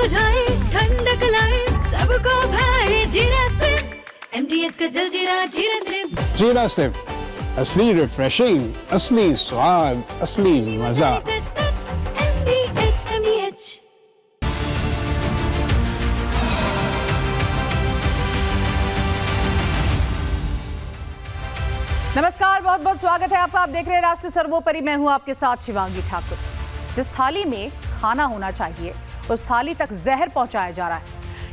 बुझाए, ठंडक लाए, सबको भाए जीरा सिप। MTH का जलजीरा जीरा सिप। जीरा सिप, असली रिफ्रेशिंग, असली स्वाद, असली मजा। MTH। नमस्कार, बहुत बहुत स्वागत है आपका। आप देख रहे हैं राष्ट्र सर्वोपरि। मैं हूं आपके साथ शिवांगी ठाकुर। जिस थाली में खाना होना चाहिए उस थाली तक जहर पहुंचाया जा रहा है।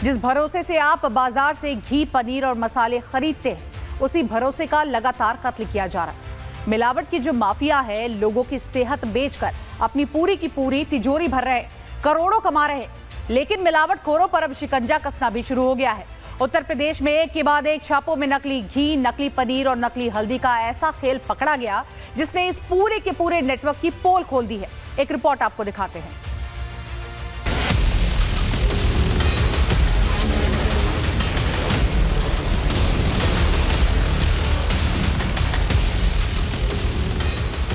जिस भरोसे से आप बाजार से घी, पनीर और मसाले खरीदते हैं उसी भरोसे का लगातार कत्ल किया जा रहा है। मिलावट की जो माफिया है लोगों की सेहत बेचकर अपनी पूरी की पूरी तिजोरी भर रहे हैं, करोड़ों कमा रहे हैं। लेकिन मिलावटखोरों पर अब शिकंजा कसना भी शुरू हो गया है। उत्तर प्रदेश में एक के बाद एक छापों में नकली घी, नकली पनीर और नकली हल्दी का ऐसा खेल पकड़ा गया जिसने इस पूरे के पूरे नेटवर्क की पोल खोल दी है। एक रिपोर्ट आपको दिखाते हैं।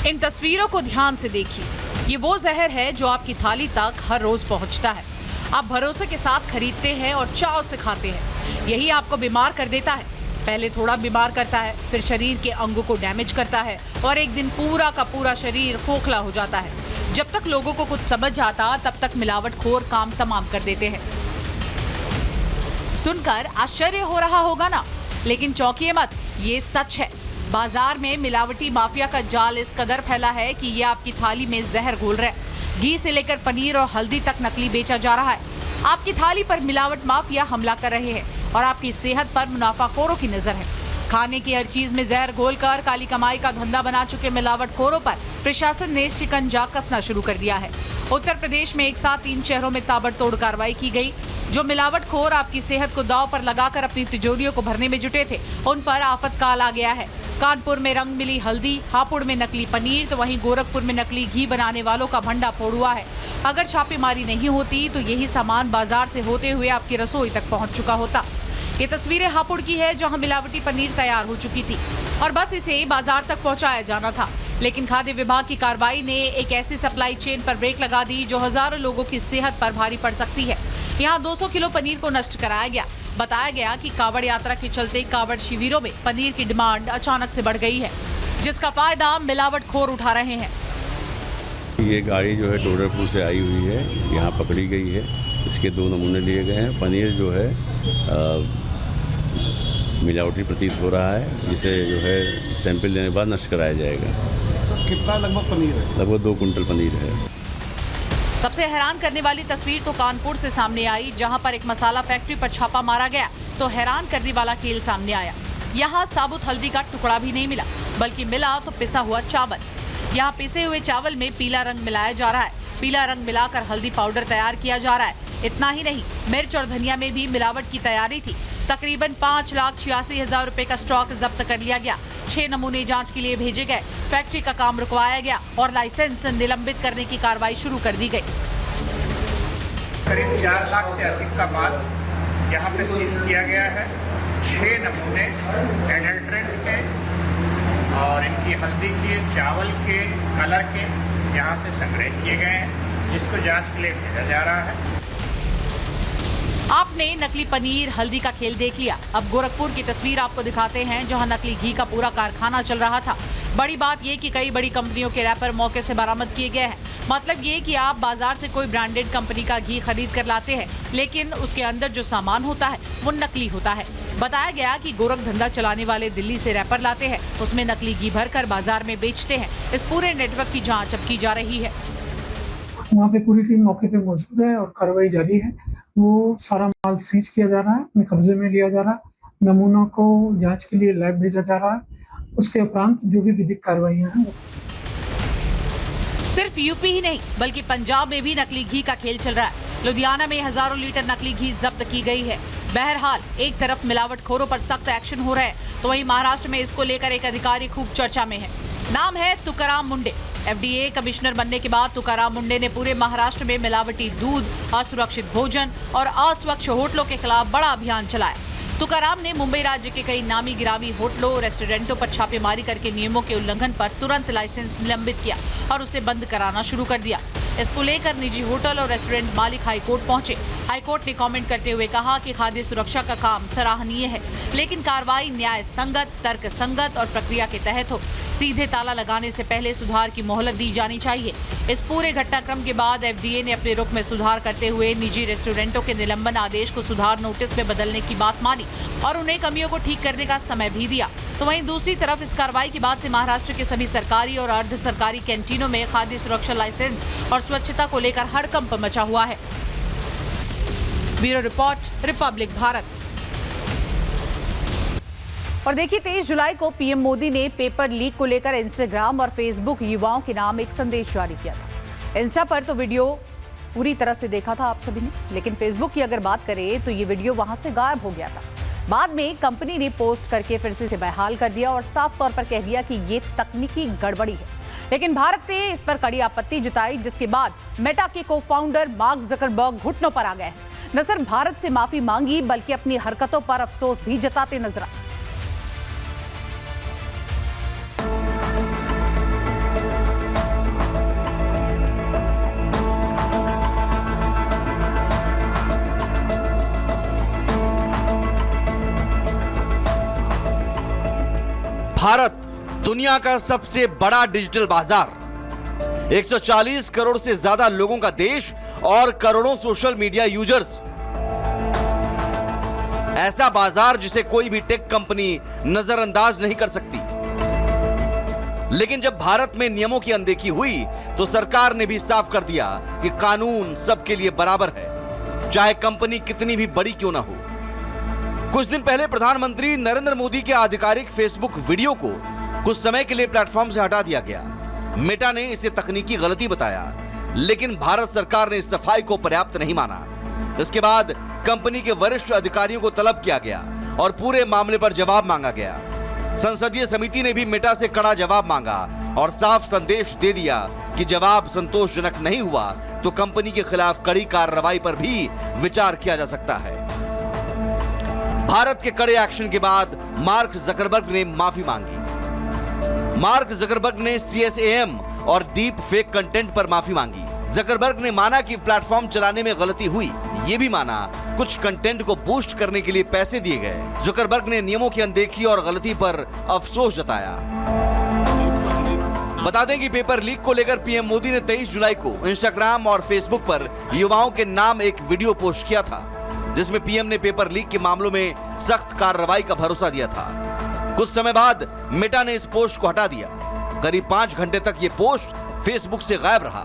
इन तस्वीरों को ध्यान से देखिए। ये वो जहर है जो आपकी थाली तक हर रोज पहुंचता है। आप भरोसे के साथ खरीदते हैं और चाव से खाते हैं। यही आपको बीमार कर देता है। पहले थोड़ा बीमार करता है, फिर शरीर के अंगों को डैमेज करता है और एक दिन पूरा का पूरा शरीर खोखला हो जाता है। जब तक लोगों को कुछ समझ आता तब तक मिलावटखोर काम तमाम कर देते हैं। सुनकर आश्चर्य हो रहा होगा ना, लेकिन चौंकिए मत, ये सच है। बाजार में मिलावटी माफिया का जाल इस कदर फैला है कि ये आपकी थाली में जहर घोल रहा है। घी से लेकर पनीर और हल्दी तक नकली बेचा जा रहा है। आपकी थाली पर मिलावट माफिया हमला कर रहे हैं और आपकी सेहत पर मुनाफाखोरों की नजर है। खाने की हर चीज में जहर घोलकर काली कमाई का धंधा बना चुके मिलावटखोरों पर प्रशासन ने शिकंजा कसना शुरू कर दिया है। उत्तर प्रदेश में एक साथ 3 शहरों में ताबड़तोड़ कार्रवाई की गई। जो मिलावटखोर आपकी सेहत को दांव पर लगाकर अपनी तिजोरियों को भरने में जुटे थे उन पर आफतकाल आ गया है। कानपुर में रंग मिली हल्दी, हापुड़ में नकली पनीर, तो वहीं गोरखपुर में नकली घी बनाने वालों का भंडा फोड़ हुआ है। अगर छापेमारी नहीं होती तो यही सामान बाजार से होते हुए आपकी रसोई तक पहुंच चुका होता। ये तस्वीरें हापुड़ की है जहां मिलावटी पनीर तैयार हो चुकी थी और बस इसे बाजार तक पहुंचाया जाना था। लेकिन खाद्य विभाग की कार्रवाई ने एक ऐसी सप्लाई चेन पर ब्रेक लगा दी जो हजारों लोगों की सेहत पर भारी पड़ सकती है। यहाँ 200 किलो पनीर को नष्ट कराया गया। बताया गया कि कावड़ यात्रा के चलते कावड़ शिविरों में पनीर की डिमांड अचानक से बढ़ गई है, जिसका फायदा मिलावटखोर उठा रहे हैं। ये गाड़ी जो है डोडरपुर से आई हुई है, यहाँ पकड़ी गई है। इसके 2 नमूने लिए गए हैं। पनीर जो है मिलावटी प्रतीत हो रहा है, जिसे जो है सैंपल लेने के बाद नष्ट कराया जाएगा। कितना लगभग पनीर है? लगभग 2 कुंटल पनीर है। सबसे हैरान करने वाली तस्वीर तो कानपुर से सामने आई, जहां पर एक मसाला फैक्ट्री पर छापा मारा गया तो हैरान करने वाला खेल सामने आया। यहां साबुत हल्दी का टुकड़ा भी नहीं मिला, बल्कि मिला तो पिसा हुआ चावल। यहां पिसे हुए चावल में पीला रंग मिलाया जा रहा है। पीला रंग मिलाकर हल्दी पाउडर तैयार किया जा रहा है। इतना ही नहीं, मिर्च और धनिया में भी मिलावट की तैयारी थी। तकरीबन 5,86,000 रुपए का स्टॉक जब्त कर लिया गया। 6 नमूने जांच के लिए भेजे गए। फैक्ट्री का काम रुकवाया गया और लाइसेंस निलंबित करने की कार्रवाई शुरू कर दी गई। करीब 4 लाख से अधिक का माल यहाँ पे सील किया गया है। 6 नमूने एडल्ट्रेंट के और इनकी हल्दी के, चावल के, कलर के यहाँ से संग्रह किए गए हैं, जिसको जांच के लिए भेजा जा रहा है। आपने नकली पनीर, हल्दी का खेल देख लिया। अब गोरखपुर की तस्वीर आपको दिखाते हैं, जहां नकली घी का पूरा कारखाना चल रहा था। बड़ी बात ये कि कई बड़ी कंपनियों के रैपर मौके से बरामद किए गए हैं। मतलब ये कि आप बाजार से कोई ब्रांडेड कंपनी का घी खरीद कर लाते हैं, लेकिन उसके अंदर जो सामान होता है वो नकली होता है। बताया गया कि गोरख धंधा चलाने वाले दिल्ली से रैपर लाते हैं, उसमें नकली घी भरकर बाजार में बेचते हैं। इस पूरे नेटवर्क की जाँच अब की जा रही है। वहाँ पे पूरी टीम मौके पे मौजूद है और कार्रवाई जारी है। वो सारा माल सीज किया जा रहा है, अपने कब्जे में लिया जा रहा है। नमूनों को जांच के लिए लैब भेजा जा रहा है। उसके उपरांत जो भी विधिक कार्रवाइयां हैं। सिर्फ यूपी ही नहीं बल्कि पंजाब में भी नकली घी का खेल चल रहा है। लुधियाना में हजारों लीटर नकली घी जब्त की गई है। बहरहाल, एक तरफ मिलावटखोरों पर सख्त एक्शन हो रहा है तो वहीं महाराष्ट्र में इसको लेकर एक अधिकारी खूब चर्चा में है। नाम है तुकाराम मुंडे। FDA कमिश्नर बनने के बाद तुकाराम मुंडे ने पूरे महाराष्ट्र में मिलावटी दूध, असुरक्षित भोजन और अस्वच्छ होटलों के खिलाफ बड़ा अभियान चलाया। तुकाराम ने मुंबई राज्य के कई नामी गिरामी होटलों, रेस्टोरेंटों पर छापेमारी करके नियमों के उल्लंघन पर तुरंत लाइसेंस निलंबित किया और उसे बंद कराना शुरू कर दिया। इसको लेकर निजी होटल और रेस्टोरेंट मालिक हाईकोर्ट पहुंचे। हाईकोर्ट ने कमेंट करते हुए कहा कि खाद्य सुरक्षा का काम सराहनीय है, लेकिन कार्रवाई न्याय संगत, तर्क संगत और प्रक्रिया के तहत हो। सीधे ताला लगाने से पहले सुधार की मोहलत दी जानी चाहिए। इस पूरे घटनाक्रम के बाद एफडीए ने अपने रुख में सुधार करते हुए निजी रेस्टोरेंटों के निलंबन आदेश को सुधार नोटिस में बदलने की बात मानी और उन्हें कमियों को ठीक करने का समय भी दिया। तो वहीं दूसरी तरफ इस कार्रवाई के बाद से महाराष्ट्र के सभी सरकारी और अर्ध सरकारी कैंटीनों में खाद्य सुरक्षा लाइसेंस और स्वच्छता को लेकर हड़कंप मचा हुआ है। Bureau report, Republic Bharat. और देखिए 23 जुलाई को पीएम मोदी ने पेपर लीक को लेकर इंस्टाग्राम और फेसबुक युवाओं के नाम एक संदेश जारी किया था। इंस्टा पर तो वीडियो पूरी तरह से देखा था आप सभी ने, लेकिन फेसबुक की अगर बात करें तो ये वीडियो वहां से गायब हो गया था। बाद में कंपनी ने पोस्ट करके फिर से बहाल कर दिया और साफ तौर पर कह दिया कि ये तकनीकी गड़बड़ी है। लेकिन भारत ने इस पर कड़ी आपत्ति जताई, जिसके बाद मेटा के को फाउंडर मार्क जकरबर्ग घुटनों पर आ गए हैं। न सिर्फ भारत से माफी मांगी बल्कि अपनी हरकतों पर अफसोस भी जताते नजर आए। भारत दुनिया का सबसे बड़ा डिजिटल बाजार, 140 करोड़ से ज्यादा लोगों का देश और करोड़ों सोशल मीडिया यूजर्स। ऐसा बाजार जिसे कोई भी टेक कंपनी नजरअंदाज नहीं कर सकती। लेकिन जब भारत में नियमों की अनदेखी हुई तो सरकार ने भी साफ कर दिया कि कानून सबके लिए बराबर है, चाहे कंपनी कितनी भी बड़ी क्यों ना हो। कुछ दिन पहले प्रधानमंत्री नरेंद्र मोदी के आधिकारिक फेसबुक वीडियो को कुछ समय के लिए प्लेटफॉर्म से हटा दिया गया। मेटा ने इसे तकनीकी गलती बताया, लेकिन भारत सरकार ने इस सफाई को पर्याप्त नहीं माना। इसके बाद कंपनी के वरिष्ठ अधिकारियों को तलब किया गया और पूरे मामले पर जवाब मांगा गया। संसदीय समिति ने भी मेटा से कड़ा जवाब मांगा और साफ संदेश दे दिया कि जवाब संतोषजनक नहीं हुआ तो कंपनी के खिलाफ कड़ी कार्रवाई पर भी विचार किया जा सकता है। भारत के कड़े एक्शन के बाद मार्क जकरबर्ग ने माफी मांगी। मार्क जकरबर्ग ने CSAM और डीप फेक कंटेंट पर माफी मांगी। जकरबर्ग ने माना कि प्लेटफॉर्म चलाने में गलती हुई, ये भी माना कुछ कंटेंट को बूस्ट करने के लिए पैसे दिए गए। जकरबर्ग ने नियमों की अनदेखी और गलती पर अफसोस जताया। बता दें कि पेपर लीक को लेकर पीएम मोदी ने 23 जुलाई को इंस्टाग्राम और फेसबुक पर युवाओं के नाम एक वीडियो पोस्ट किया था, जिसमें पीएम ने पेपर लीक के मामलों में सख्त कार्रवाई का भरोसा दिया था। कुछ समय बाद मेटा ने इस पोस्ट को हटा दिया। करीब 5 घंटे तक ये पोस्ट फेसबुक से गायब रहा।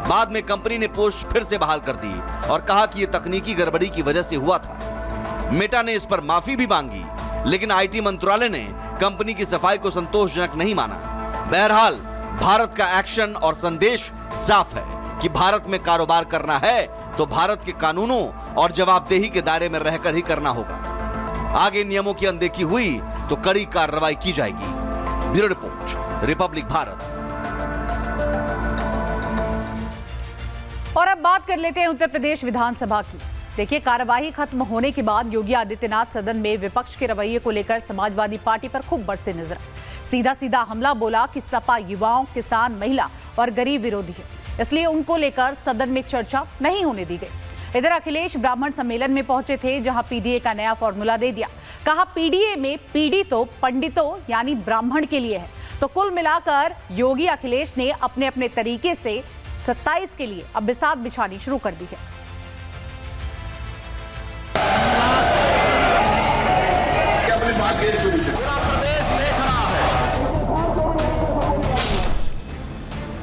बाद में कंपनी ने पोस्ट फिर से बहाल कर दी और कहा कि यह तकनीकी गड़बड़ी की वजह से हुआ था। मेटा ने इस पर माफी भी मांगी, लेकिन आईटी मंत्रालय ने कंपनी की सफाई को संतोषजनक नहीं माना। बहरहाल भारत का एक्शन और संदेश साफ है कि भारत में कारोबार करना है तो भारत के कानूनों और जवाबदेही के दायरे में रहकर ही करना होगा। आगे नियमों की अनदेखी हुई तो कड़ी कार्रवाई की जाएगी। Bureau report, Republic Bharat. और अब बात कर लेते हैं उत्तर प्रदेश विधानसभा की। देखिए, कार्यवाही खत्म होने के बाद योगी आदित्यनाथ सदन में विपक्ष के रवैये को लेकर समाजवादी पार्टी पर खूब बरसे नजर आए। सीधा सीधा हमला बोला कि सपा युवाओं, किसान, महिला और गरीब विरोधी है, इसलिए उनको लेकर सदन में चर्चा नहीं होने दी गई। इधर अखिलेश ब्राह्मण सम्मेलन में पहुंचे थे, जहां पीडीए का नया फॉर्मूला दे दिया। कहा पीडीए में पीडी तो पंडितों यानी ब्राह्मण के लिए है। तो कुल मिलाकर योगी अखिलेश ने अपने अपने तरीके से 27 के लिए अब बिसात बिछानी शुरू कर दी है।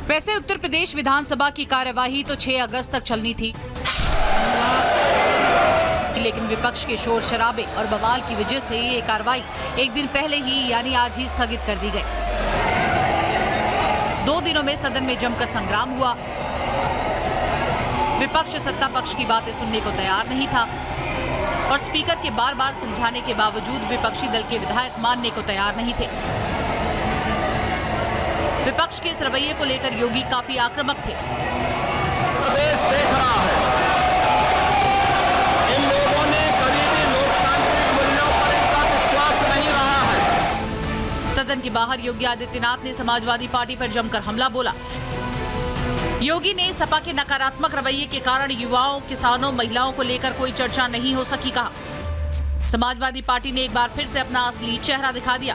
वैसे उत्तर प्रदेश विधानसभा की कार्यवाही तो 6 अगस्त तक चलनी थी, लेकिन विपक्ष के शोर शराबे और बवाल की वजह से ये कार्रवाई एक दिन पहले ही यानी आज ही स्थगित कर दी गई। 2 दिनों में सदन में जमकर संग्राम हुआ। विपक्ष सत्ता पक्ष की बातें सुनने को तैयार नहीं था और स्पीकर के बार बार समझाने के बावजूद विपक्षी दल के विधायक मानने को तैयार नहीं थे। विपक्ष के इस रवैये को लेकर योगी काफी आक्रामक थे। प्रदेश देख रहा है, इन लोगों ने कभी भी लोकतांत्रिक मूल्यों पर इनका विश्वास नहीं रहा है। सदन के बाहर योगी आदित्यनाथ ने समाजवादी पार्टी पर जमकर हमला बोला। योगी ने सपा के नकारात्मक रवैये के कारण युवाओं, किसानों, महिलाओं को लेकर कोई चर्चा नहीं हो सकी कहा। समाजवादी पार्टी ने एक बार फिर से अपना असली चेहरा दिखा दिया।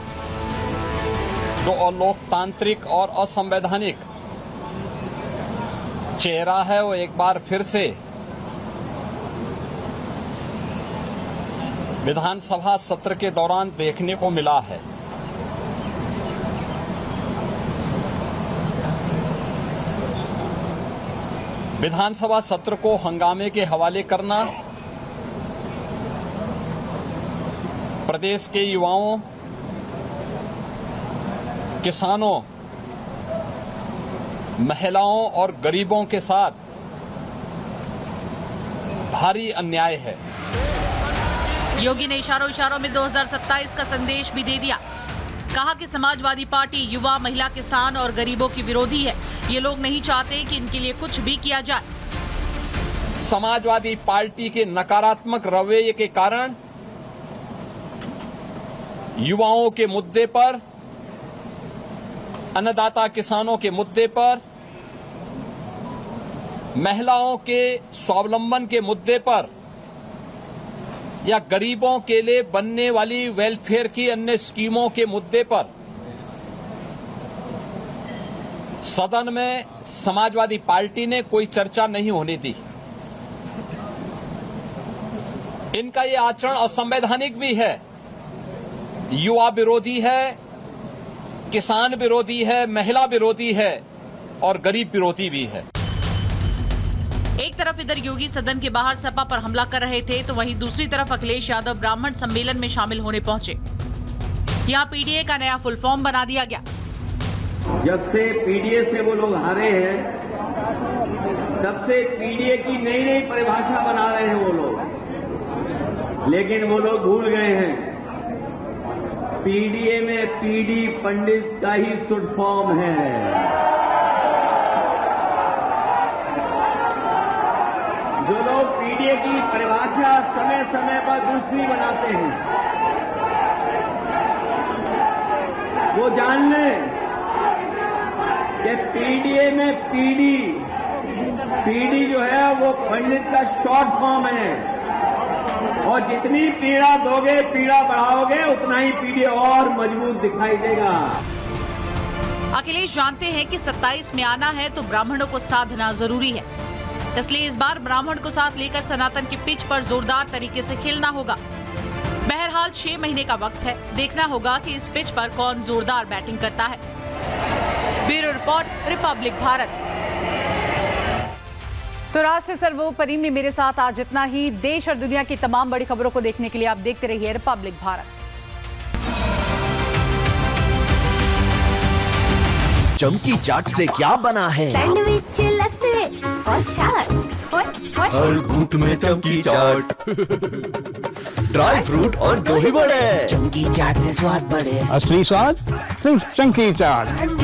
जो अलोकतांत्रिक और असंवैधानिक चेहरा है वो एक बार फिर से विधानसभा सत्र के दौरान देखने को मिला है। विधानसभा सत्र को हंगामे के हवाले करना, प्रदेश के युवाओं, किसानों, महिलाओं और गरीबों के साथ भारी अन्याय है। योगी ने इशारों में 2027 का संदेश भी दे दिया। कहा कि समाजवादी पार्टी युवा, महिला, किसान और गरीबों की विरोधी है। ये लोग नहीं चाहते कि इनके लिए कुछ भी किया जाए। समाजवादी पार्टी के नकारात्मक रवैये के कारण युवाओं के मुद्दे पर, अन्नदाता किसानों के मुद्दे पर, महिलाओं के स्वावलंबन के मुद्दे पर या गरीबों के लिए बनने वाली वेलफेयर की अन्य स्कीमों के मुद्दे पर सदन में समाजवादी पार्टी ने कोई चर्चा नहीं होने दी। इनका ये आचरण असंवैधानिक भी है, युवा विरोधी है, किसान विरोधी है, महिला विरोधी है और गरीब विरोधी भी है। एक तरफ इधर योगी सदन के बाहर सपा पर हमला कर रहे थे, तो वहीं दूसरी तरफ अखिलेश यादव ब्राह्मण सम्मेलन में शामिल होने पहुंचे। यहां पीडीए का नया फुल फॉर्म बना दिया गया। जब से पीडीए से वो लोग हारे हैं, तब से पीडीए की नई नई परिभाषा बना रहे हैं वो लोग, लेकिन वो लोग भूल गए हैं पीडीए में पीडी पंडित का ही शुड फॉर्म है। जो लोग पीडीए की परिभाषा समय समय पर दूसरी बनाते हैं, वो जान लें कि पीडीए में पीडी जो है वो पंडित का शॉर्ट फॉर्म है, और जितनी पीड़ा दोगे, पीड़ा बढ़ाओगे, उतना ही पीडीए और मजबूत दिखाई देगा। अखिलेश जानते हैं कि 27 में आना है तो ब्राह्मणों को साधना जरूरी है, इसलिए इस बार ब्राह्मण को साथ लेकर सनातन की पिच पर जोरदार तरीके से खेलना होगा। बहरहाल 6 महीने का वक्त है, देखना होगा कि इस पिच पर कौन जोरदार बैटिंग करता है। Bureau report, Republic Bharat. तो राष्ट्र सर्वोपरि में मेरे साथ आज इतना ही। देश और दुनिया की तमाम बड़ी खबरों को देखने के लिए आप देखते रहिए रिपब्लिक भारत। चमकी चाट से क्या बना है? सैंडविच, लस्सी और छाछ। हर घूंट में चमकी चाट, ड्राई फ्रूट और दही बड़े। चमकी चाट से स्वाद बढ़े। असली स्वाद सिर्फ चंकी चाट।